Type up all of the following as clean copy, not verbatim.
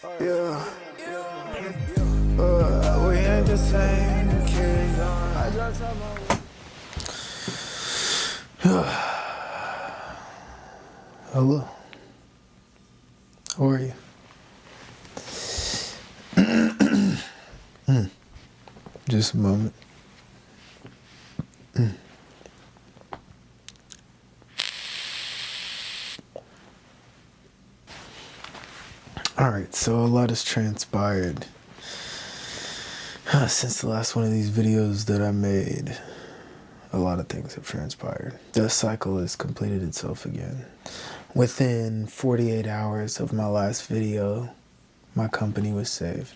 Yeah. We ain't the same kids on. I just tell Hello. How are you? Just a moment. Alright, so a lot has transpired since the last one of these videos that I made. A lot of things have transpired. The cycle has completed itself again. Within 48 hours of my last video, my company was saved.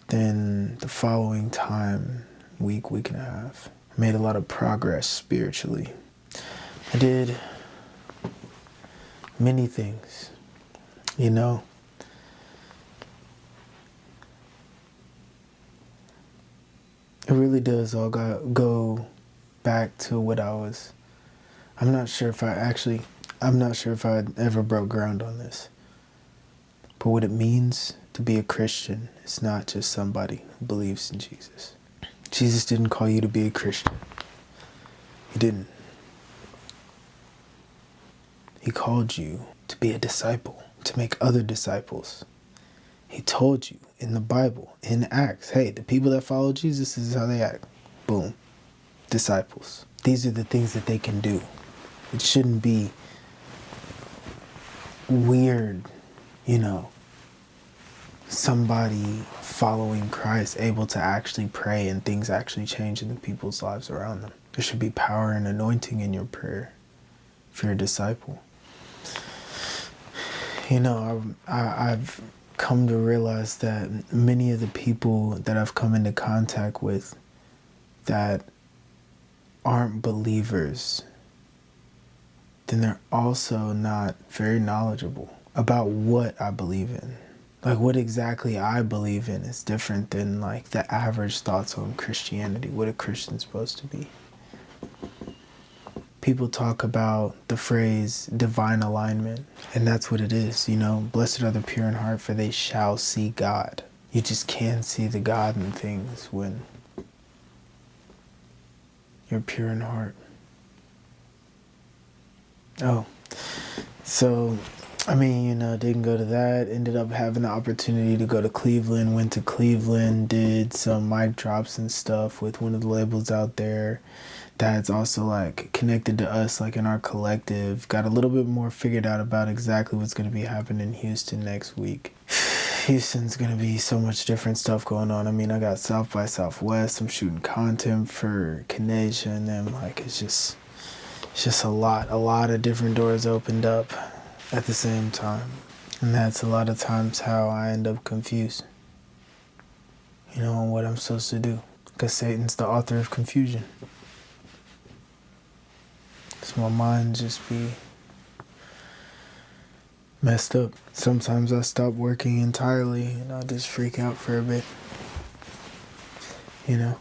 Then the following time, week and a half, I made a lot of progress spiritually. I did many things, you know. It really does all go back to what I was. I'm not sure if I ever broke ground on this. But what it means to be a Christian is not just somebody who believes in Jesus. Jesus didn't call you to be a Christian. He didn't. He called you to be a disciple, to make other disciples. He told you in the Bible, in Acts, hey, the people that follow Jesus, this is how they act. Boom. Disciples. These are the things that they can do. It shouldn't be weird, you know, somebody following Christ able to actually pray and things actually change in the people's lives around them. There should be power and anointing in your prayer if you're a disciple. You know, I've come to realize that many of the people that I've come into contact with that aren't believers, then they're also not very knowledgeable about what I believe in. Like what exactly I believe in is different than like the average thoughts on Christianity, what a Christian's supposed to be. People talk about the phrase divine alignment, and that's what it is, you know. Blessed are the pure in heart, for they shall see God. You just can't see the God in things when you're pure in heart. Oh, so, I mean, you know, didn't go to that. Ended up having the opportunity to go to Cleveland. Went to Cleveland, did some mic drops and stuff with one of the labels out there that's also like connected to us, like in our collective. Got a little bit more figured out about exactly what's going to be happening in Houston next week. Houston's going to be so much different stuff going on. I mean, I got South by Southwest. I'm shooting content for Kinesia, and then like it's just a lot of different doors opened up at the same time. And that's a lot of times how I end up confused, you know, on what I'm supposed to do. Because Satan's the author of confusion. So my mind just be messed up. Sometimes I stop working entirely and I'll just freak out for a bit. You know?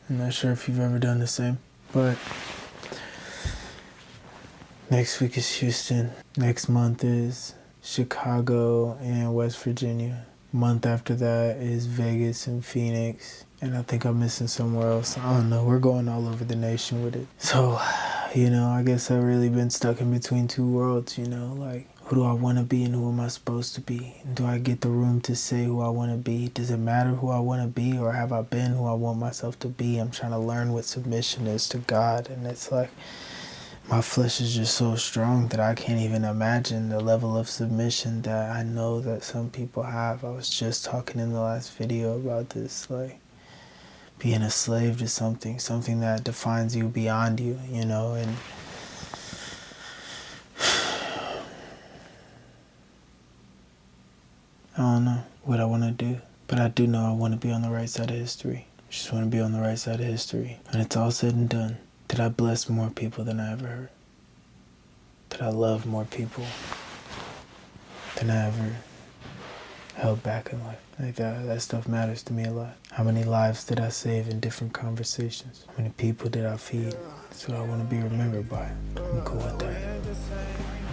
I'm not sure if you've ever done the same, but next week is Houston. Next month is Chicago and West Virginia. Month after that is Vegas and Phoenix. And I think I'm missing somewhere else. I don't know. We're going all over the nation with it. So, you know, I guess I've really been stuck in between two worlds, you know, like who do I want to be and who am I supposed to be? And do I get the room to say who I want to be? Does it matter who I want to be, or have I been who I want myself to be? I'm trying to learn what submission is to God, and it's like my flesh is just so strong that I can't even imagine the level of submission that I know that some people have. I was just talking in the last video about this, like being a slave to something that defines you beyond you, you know, and I don't know what I want to do, but I do know I want to be on the right side of history. I just want to be on the right side of history. When it's all said and done, did I bless more people than I ever hurt? Did I love more people than I ever held back in life? Like that stuff matters to me a lot. How many lives did I save in different conversations? How many people did I feed? That's what I want to be remembered by. I'm cool with that.